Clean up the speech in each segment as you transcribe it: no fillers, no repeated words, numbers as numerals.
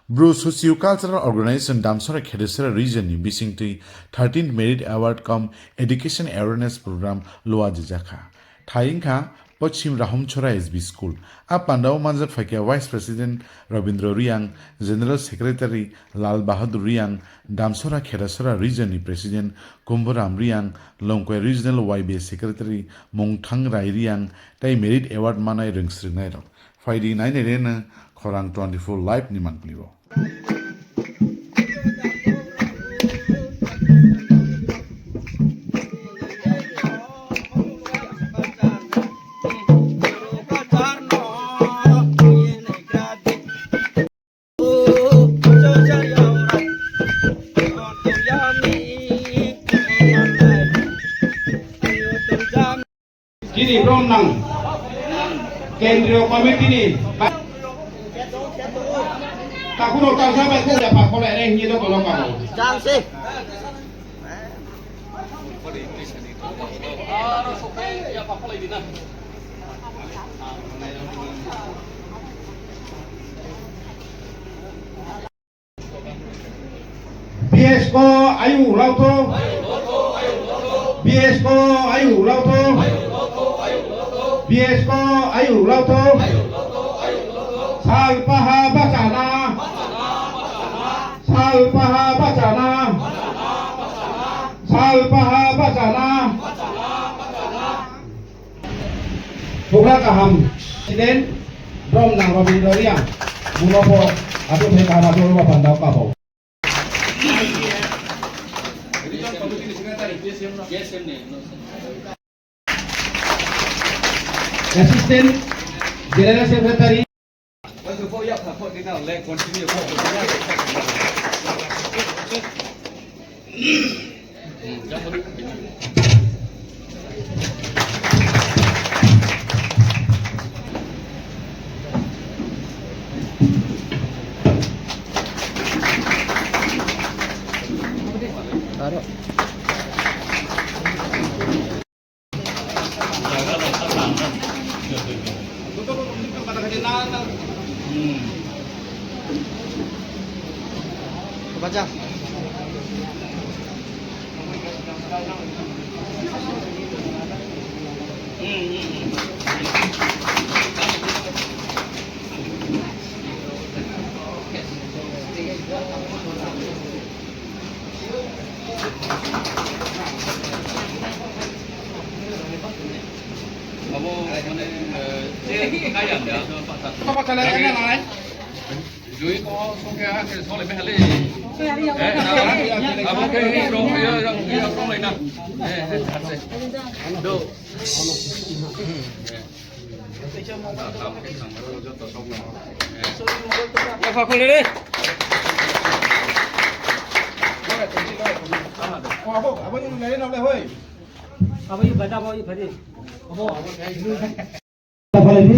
Bro Socio-Cultural Organization Damsora Khedesera Region ni Bisingti 13th Merit Award cum Education Awareness Program Loa Jaka. Thaingkha Pachim Rahumchora SB School. A Pandao Manjat Fakia Vice President Rabindra Riang, General Secretary Lal Bahadur Riang, Damsora Khedesera Region ni President Kumbharam Riang, Longkwe Regional YB Secretary Mongthang Rai Riang, Tai Merit Award Manai Rungsrinai Rok. Friday 9 Arena, Khorang 24 Live ni Manplibo. Kini rom nang Kendriya Komiti ni Kakuno kang sampai ko dapat ko lek ning nyito tolong kamu. Jang sih. BS ko ayu lauto. BS ko ayu lauto. BS ko ayu lauto. Sal paha bacana. Sal paha bacana. Sal paha bacana. Pura kaham. Presiden Rom nang Rabindra Riang. Mulopo atau mereka ada dulu bandau kabau. Assistant General Secretary. Baca. Apa kalian lain? Dưới có số kia thì số lại mới hẳn lên. Apa cái rong kia rong này nè. Đâu. Ya Pak Kuli deh. Apa yang lain apa hoy? Apa yuk baca apa yuk baca. Apa lagi?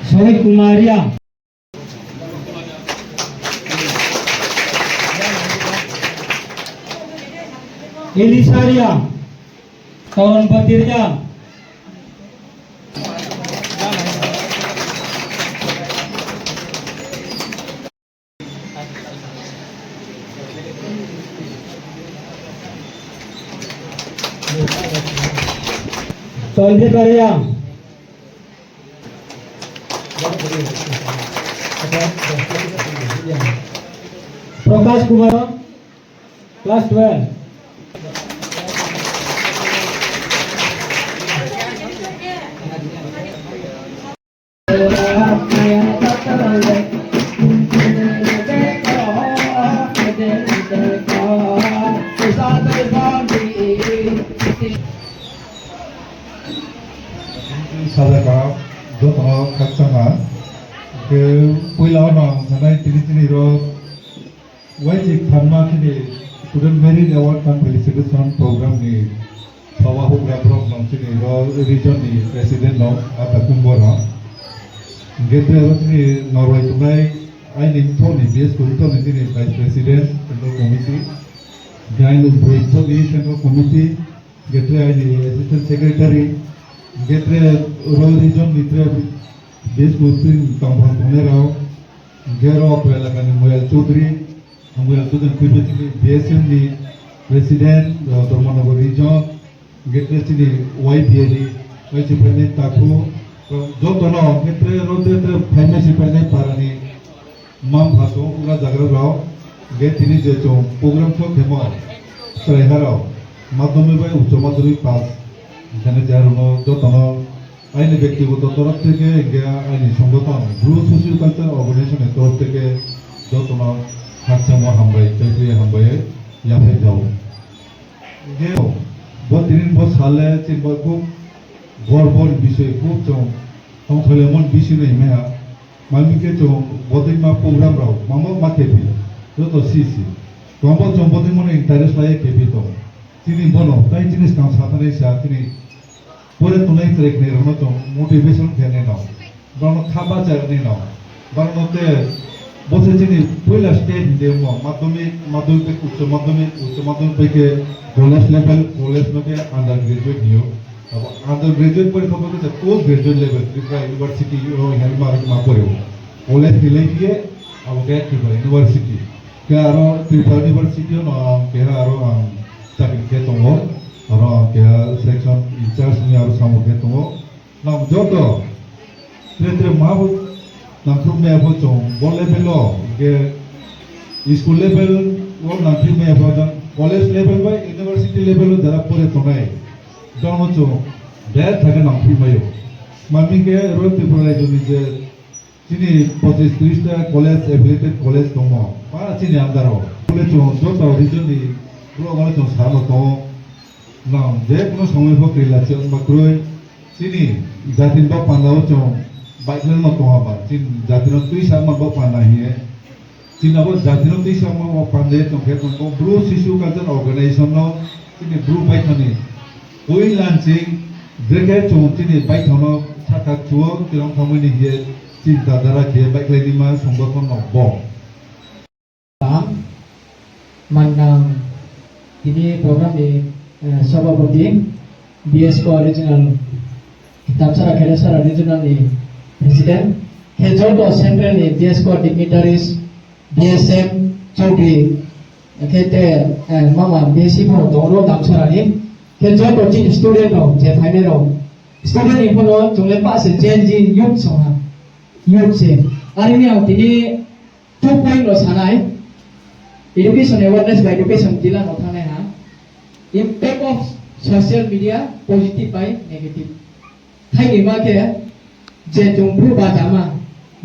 Sohit Kumaria, Elisaria, kawan batirnya, Soldi Karya, Prakash Kumar, class 12. Sadaka Joto Katsama ke Pulau Nong Sanai Tini Road Wajib Thamma Kini Student Merit Award Felicitation Program ni Sawa Hukra Brok nong chini ro region ni president nong ata kumbo no. Gete ro chini Norway tunai ai nim to ni BS ko to ni chini vice president central committee. Gain lu breakthrough di central committee. Gete ai ni assistant secretary. Gete ro region ni tre BS ko tin kamphan tune rao. Gero pela kan Moyal Chaudhary. Moyal Chaudhary kuibe chini BSM ni president Dormanagar region. Gete chini YPA ni vice president Takru. जो दोनों कितने रोते थे family से पहले पारानी माम भाषो पूरा जागरण राव गे तिनी जे जो प्रोग्राम तो खेमो सरेहा राव माध्यमिक भाई उच्च माध्यमिक पास जाने जारुनो जो दोनों आइने व्यक्तिगत तरफ থেকে গিয়া আইনি সংগঠন ব্লু সোশ্যাল কালচার অর্গানাইজেশনের তরফ থেকে जो दोनों হাতচামো হামবাই চাইতে হামবাই ইয়াফে যাও গে বো তিন বো সালে তিন বো খুব গর্বর বিষয় খুব চং সংথলেমন বিষয় নেই মেয়া মালমিকে চং বদিক মা প্রোগ্রাম রাও মামো মা কেপি যত সিসি তোমার চং বদিক মনে ইন্টারেস্ট লাগে কেপি তো তিনি বলো তাই জিনিস কাম সাথে সা তিনি পরে তুলাই ট্রেক নেই রনো চং মোটিভেশন খেনে নাও বরং খাবা চাই নাও বরং তে বসে চিনি পয়লা স্টেজ দেব মাধ্যমিক উচ্চ মাধ্যমিক থেকে কলেজ লেভেল কলেজ থেকে আন্ডার গ্রাজুয়েট নিও आंध्र ग्रेजुएट पर खबर तो post graduate level Tripura university हेलमार्क मा पड़ो कॉलेज दिले किए अब क्या त्रिपुरा यूनिवर्सिटी क्या आरो त्रिपुरा यूनिवर्सिटी न क्या आरो चाकरी के तंगो आरो क्या सेक्शन इंचार्ज नि आरो सामो के तंगो नाम जो तो त्रे माबो नामख्रु में अब जो बो लेवल के स्कूल लेवल वो नामख्रु में अब college level by university level जरा परे तो नहीं दोनों चो बैठ थके नाम मायो मामी के रोड त्रिपुरा जो निजे चीनी 25-30 टा कॉलेज एफिलिएटेड कॉलेज तो मो पारा चीनी अंदर हो कॉलेज जो तो रीजन दी प्रो वाला तो सालो तो नाम जे कोनो समय हो रिलेशन बक्रोय चीनी जातिन बा पांदाओ चो बाइकलन न तो हबा चीन जातिन तुई सामा बा पांदा ही है चीन अब जातिन तुई सामा बा पांदे तो के तो ब्लू शिशु कल्चर ऑर्गेनाइजेशन नो चीनी ब्लू बाइकनी ওই লাঞ্চিং ব্রেকে চৌচিনি বাইক হনো সাকা চুও তিরং খামনি হিয়ে চিন্তা দ্বারা কে বাইক লাইনিমা সংগঠন নব Manang ini program di Sababudi BSK Regional Damsara Kedasara Regional ni Presiden Hejol do Central ni BSK Dignitaries BSM Chaudhary kete mama BSC pun doro Damsara ni Hejol do chin student no je phane no student ni pun jongle pas Gen Z youth soha youth se ari ni au tini 2 lo sanai Education awareness by education dila nothane na impact of social media positive by negative thai ni ma ke je jongbu ba jama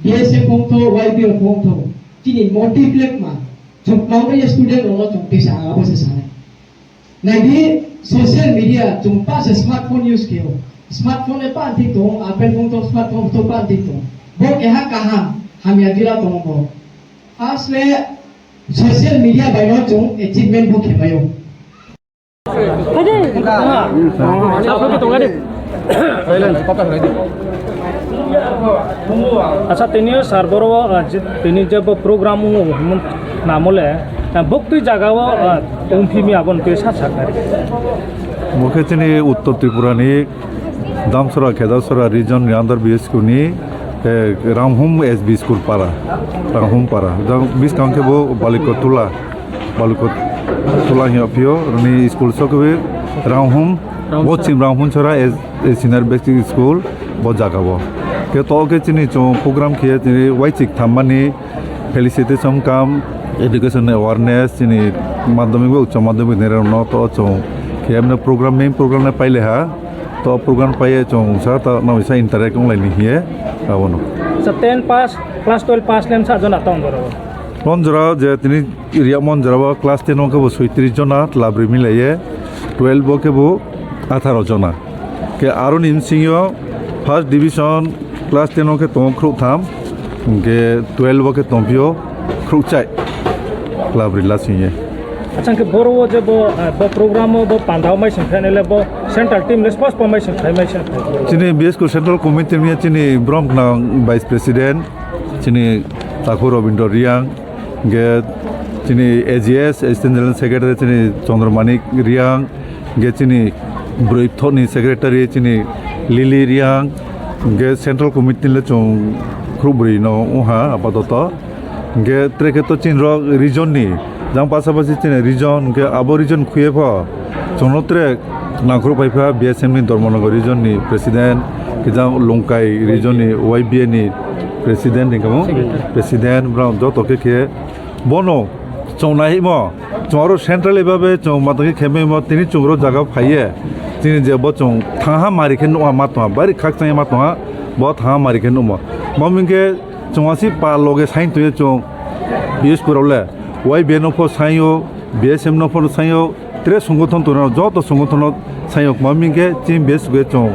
BSF phong tho YPO phong tho chini motive lek ma jongpang ye student ro jongte sa abo se sa na bi social media jongpa se smartphone use keo smartphone e pa antik to apple phong tho smartphone to pa antik to bo ke ha kaham ham ya dila to bo asle social media by no chung achievement book he bayo अच्छा तिनी server तिनी जब programme नामले भक्ति जगह उनफिमी आबन पे सासाकारी मुखे तिनी उत्तर त्रिपुरानी दामसरा खेदासरा रिजन अंदर बीएसकुनी रामहुम एसबी स्कूल पारा रामहुम पारा जब 20 कांके वो बालिको तुला हिया पियो रनी स्कूल सकवे रामहुम वो चिम रामहुम छरा सीनियर बेसिक स्कूल वो जगह वो के तो के चिनी चो प्रोग्राम किए चिनी वाइचिक थामानी फेलिसिटेशन काम एजुकेशन अवेयरनेस चिनी माध्यमिक उच्च माध्यमिक नेरनो तो चो के हमने प्रोग्राम में प्रोग्राम ने पाइले हा तो प्रोग्राम पाए चो सा तो नविसा इंटरेक्ट लाइन हिए आवनो अच्छा 10 पास क्लास 12 पास लेन सा जना ताउन गरो मनजरा जे तिनी एरिया मनजरा क्लास 10 के 36 जना लाब्रि मिलाये 12 के 18 जना के आरो निमसिंयो फर्स्ट डिवीजन क्लास 10 के तो ख्रुथाम के 12 के तोपियो ख्रुचाय लाब्रि लासिये Achang ke boro je bo program bo pandau mai sing phane le bo central team le sports pa mai sing phai mai sing. Chini BS ko Central Committee ni chini Brom na Vice President chini Thakur Rabinder Riang ge chini AGS Assistant General Secretary chini Chandramanik Riang ge chini Broithoni Secretary chini Lily Riang ge Central Committee le chong khubri no uha apadoto ge treke to chinro region ni jang pasapasi chini region ge abo region khuyepa chonotre Nagro Paipa BSM ni Dormonagar region ni president kijang Longkai region ni YBA ni president ni kamo president brown joto ke bono chonai mo choro central ebabe chong mataki kheme mo tini chungro jaga phaiye tini je bo chong thaha mari khen no ma to bari khak chang ma to bo thaha mari khen no mo mominge chongasi pa loge sain to chong BS kurole YBA no pho sayo BSM no pho sayo tre সংগঠন তো যত সংগঠন psych মামিকে চিম base গে চং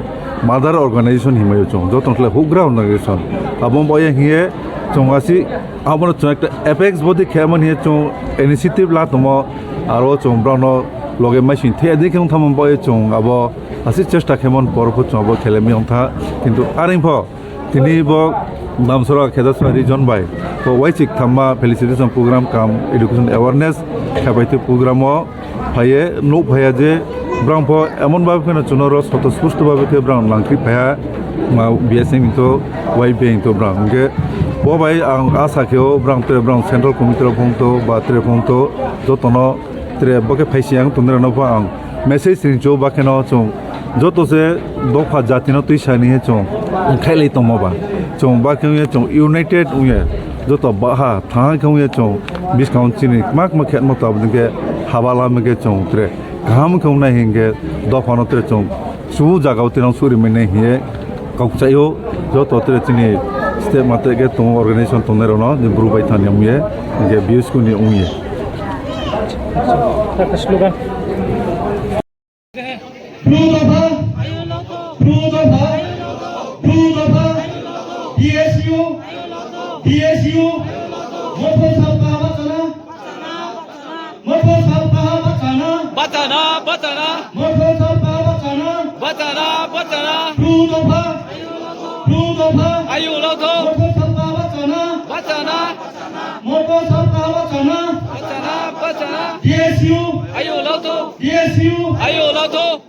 mother organisation হিমায় চং যত ক্লা হুগ্রা organisation আবম বয়ে হিয়ে চংআসি আবন চং একটা এপেক্স বডি খেমন হিয়ে চং ইনিশিয়েটিভ লা তম আরো চং ব্রাউন লগে মাইসিন থে দিকে থাম বয়ে চং আব আসি চেষ্টা খেমন পরফ চং আব খেলেমি অংথা কিন্তু আরিংফ তিনি ব নামসরা খেদাসরা রিজন বাই তো ওয়াইচিক থাম্মা ফেলিসিটেশন প্রোগ্রাম কাম এডুকেশন অ্যাওয়ারনেস খাবাইতে প্রোগ্রামও ভাইয়ে নো ভাইয়া যে ব্রাহ্ম এমনভাবে কেন চুনর স্বতঃস্ফূর্তভাবে কে ব্রাহ্ম লাংক্রি ভাইয়া বিএসএম তো ওয়াইবি তো ব্রাহ্মকে ও ভাই আং আশাকেও ব্রাহ্ম তে ব্রাহ্ম সেন্ট্রাল কমিটির ফংতো বা ত্রে ফংতো যতন ত্রে বকে ফাইসি আং তুন্দরা নফা আং মেসেজ রিংচো বা কেন চং যত যে দফা জাতিনো তুই সানি চং খাইলাই তমবা চং বা কেউ চং ইউনাইটেড উয়ে যত বাহা থাহা কেউ চং বিসকাউন্ট চিনি মাক মাখেত মতো আপনাকে হাবালা মেগে চং ত্রে ঘাম কেউনা হিংগে দফানো ত্রে চং সু জাগাও তেরাং সুরি মেনে হিয়ে কাউচাইও যত ত্রে চিনি স্টেপ মাতে গে তো অর্গানাইজেশন তোনেরনো যে ব্রুবাই থানি মুয়ে গে বিউসকুনি উয়ে Taka slogan. DSU Mopo Sabha Bacana Mopo Sabha Bacana Batana, batana, Mopo Sabha Bacana batana, batana. Rudopha Ayu loto, Mopo Sabha Bacana batana, Mopo Sabha Bacana batana, batana. DSU Ayu loto, DSU ayu loto.